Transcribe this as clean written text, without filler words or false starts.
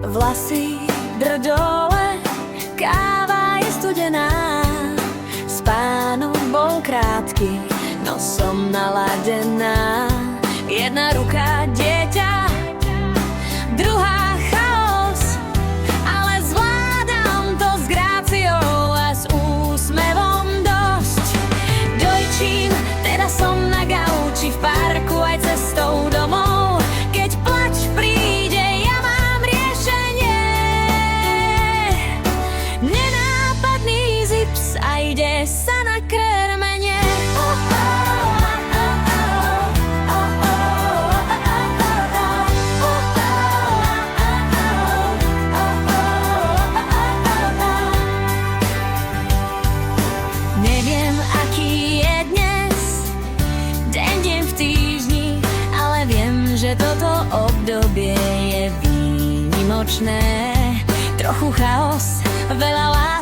Vlasy drdole, káva je studená. Spánok bol krátky, no som naladená. Jedna ruka dieťa, druhá chaos, ale zvládam to s gráciou a s úsmevom dosť. Dojčím, teraz som na gauči v parku aj cestou domov. Keď plač príde, ja mám riešenie. Nenápadný zips a ide sa na krmenie. Neviem, aký je dnes deň v týždni, ale viem, že toto obdobie je výnimočné. Trochu chaos, veľa lásky